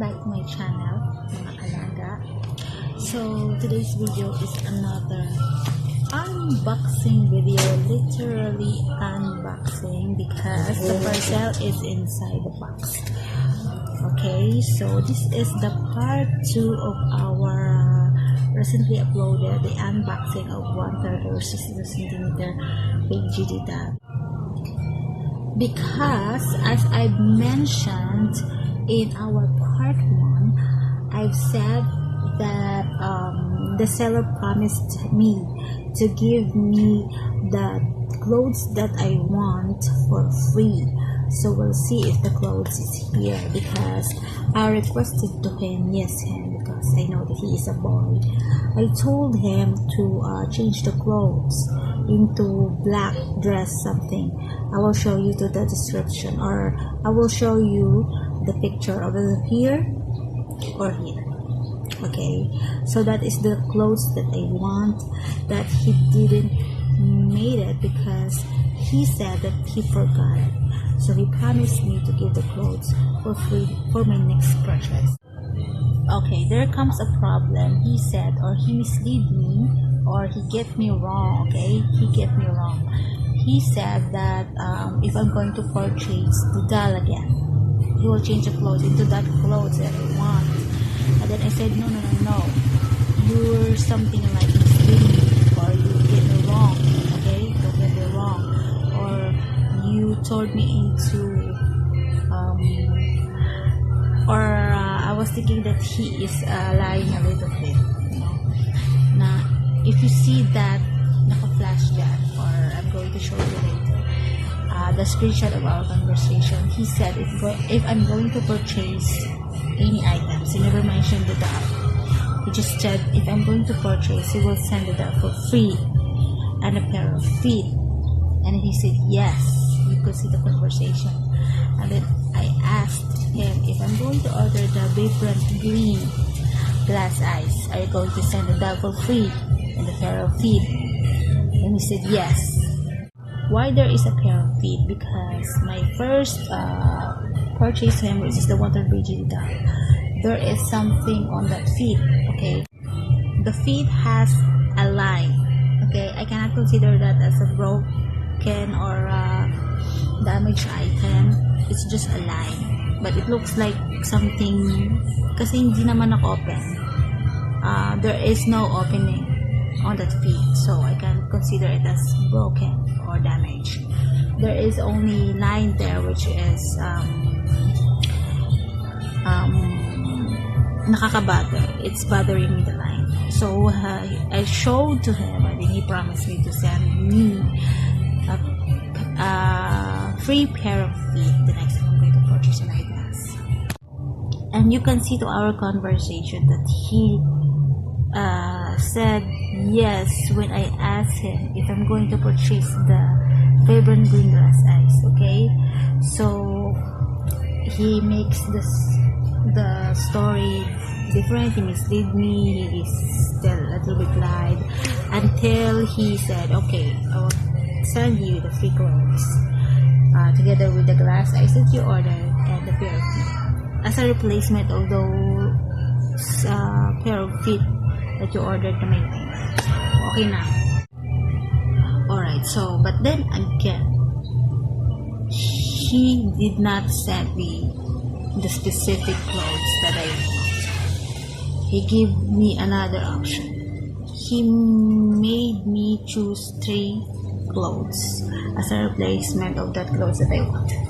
back to my channel, mga alaga. So today's video is another unboxing video, literally unboxing, because the parcel is inside the box. Okay, so this is the part 2 of our recently uploaded the unboxing of 1/3 or 60cm BJD tag. Because as I've mentioned in our part 1, I've said that the seller promised me to give me the clothes that I want for free. So we'll see if the clothes is here, because I requested to him, because I know that he is a boy. I told him to change the clothes into black dress something. I will show you to the description, or I will show you the picture of it here or here. Okay, so that is the clothes that I want, that he didn't made it because he said that he forgot it. So he promised me to give the clothes for free for my next purchase. Okay, there comes a problem. He said, or he misled me, or he get me wrong. Okay, he get me wrong. He said that if I'm going to purchase the doll again, he will change the clothes into that clothes that I want. And then I said, no, you're something like misleading me, or you get me wrong. Okay, don't get me wrong. Or you told me into I was thinking that he is lying a little bit, na if you see that naka-flash dyan, or I'm going to show you later the screenshot of our conversation. He said if I'm going to purchase any items, he never mentioned the doll. He just said if I'm going to purchase, he will send the doll for free and a pair of feet. And he said yes. You could see the conversation. And then I asked him if I'm going to order the vibrant green glass eyes, are you going to send the doll for free and a pair of feet? And he said yes. Why there is a pair of feet? Because my first purchase to him, which is the water BJD doll, there is something on that feet. Okay, the feet has a line. Okay, I cannot consider that as a broken or damaged item. It's just a line, but it looks like something kasi hindi naman naka-open. There is no opening on that feet, so I can consider it as broken or damaged. There is only line there, which is nakaka-bother. It's bothering me, the line. So I showed to him, and then he promised me to send me a free pair of feet the next time I'm going to purchase an items. And you can see to our conversation that he said yes when I asked him if I'm going to purchase the vibrant green glass eyes. Okay, so he makes the story different. He misled me. He is still a little bit lied until he said, okay, I will send you the free clothes together with the glass eyes that you ordered and the pair of feet as a replacement of those pair of feet that you ordered to make things. Okay na. Alright, so but then again, he did not send me the specific clothes that I want. He gave me another option. He made me choose 3 clothes as a replacement of that clothes that I wanted.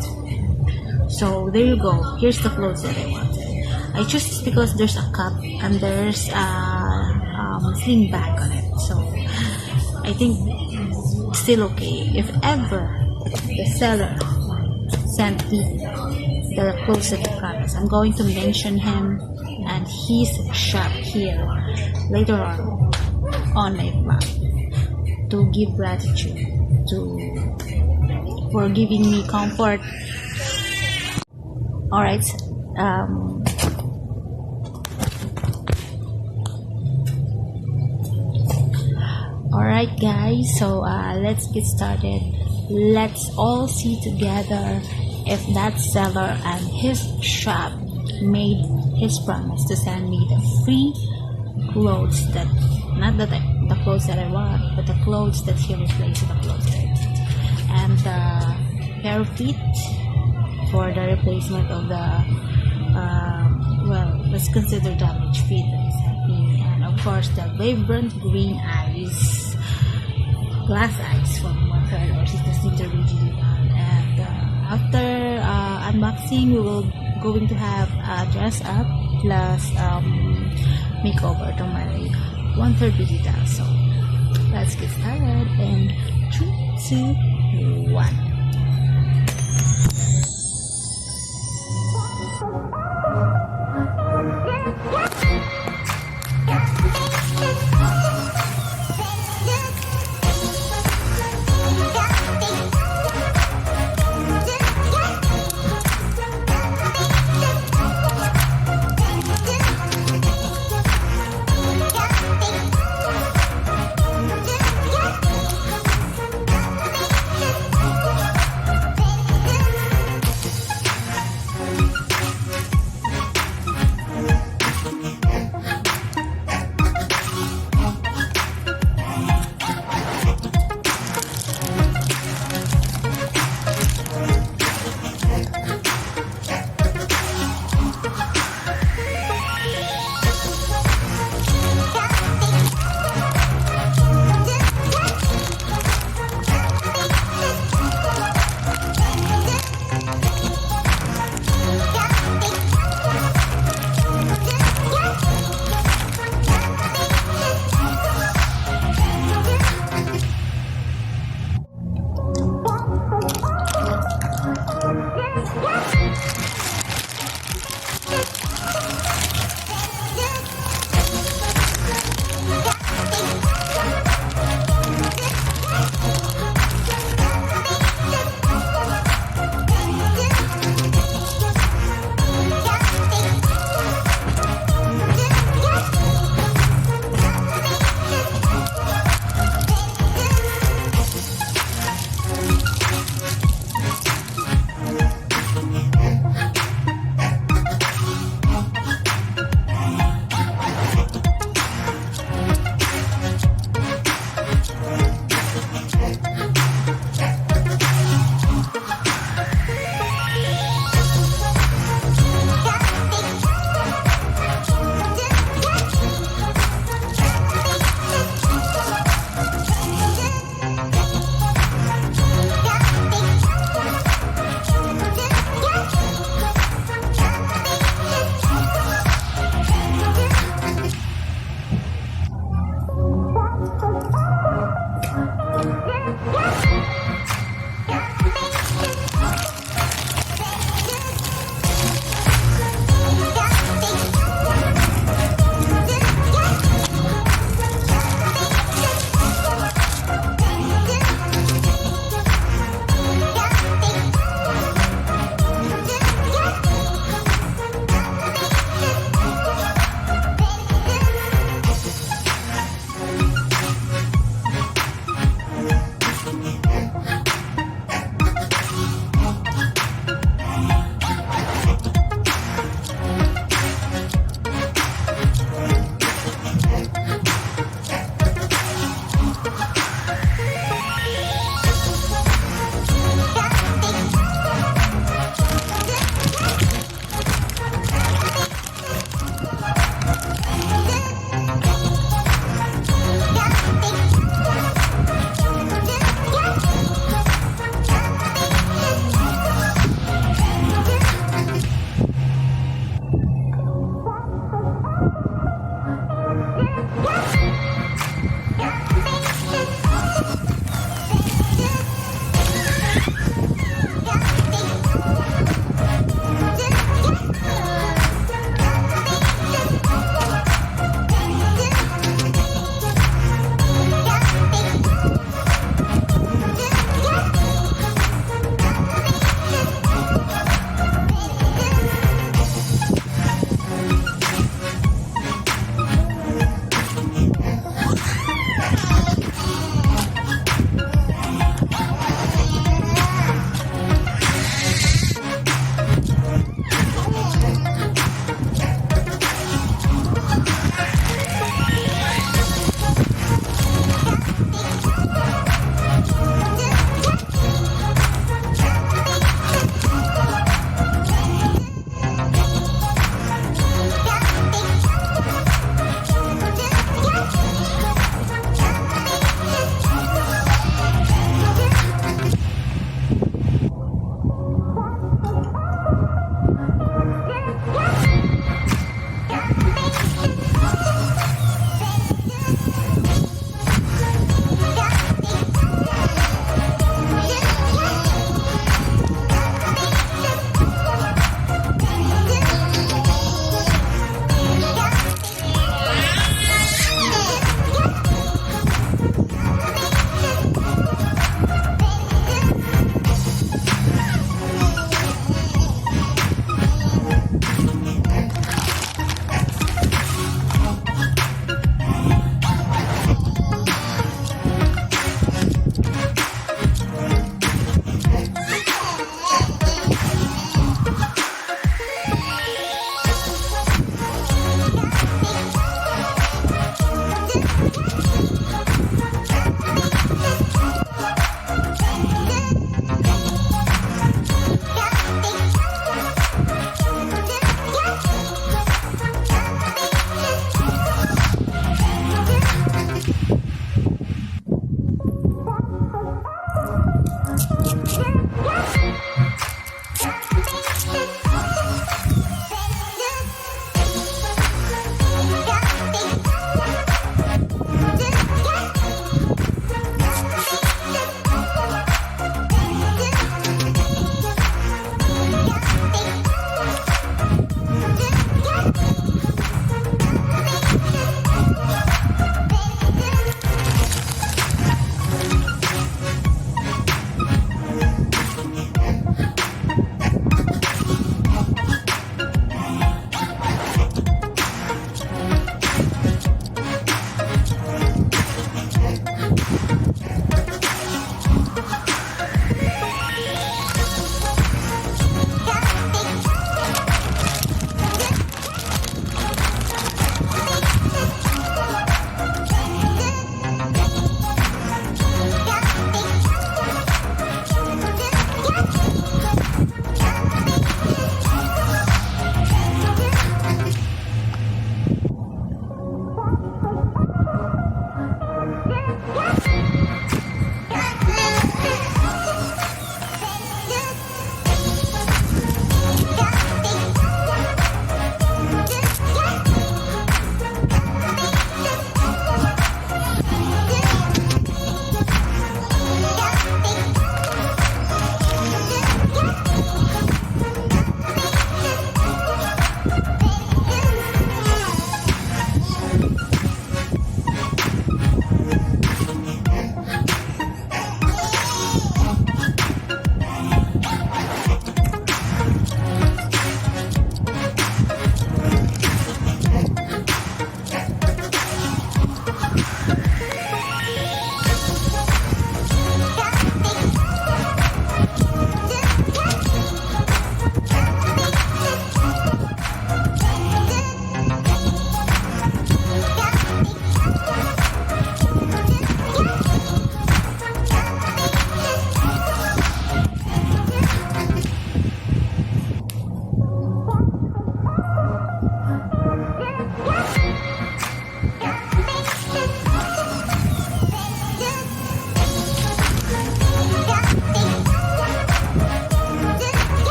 So there you go. Here's the clothes that I wanted. I chose this because there's a cup and there's a sling bag on it. So I think still okay. If ever the seller sent me the clothes that he promised, I'm going to mention him and his shop here later on my vlog, to give gratitude for giving me comfort. Alright, alright guys, so let's get started. Let's all see together if that seller and his shop made his promise to send me the free clothes that, not the clothes that I want, but the clothes that he replaced with the clothes that I need. And the pair of feet for the replacement of the well, let's consider damaged feet that he sent me. And of course the vibrant green eyes, glass eyes from my friend or sister to review. And after unboxing, we will going to have a dress up plus makeover to my 1/3 digital. So let's get started in 3, 2, 1.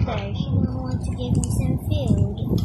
mother. She might want to give him some food.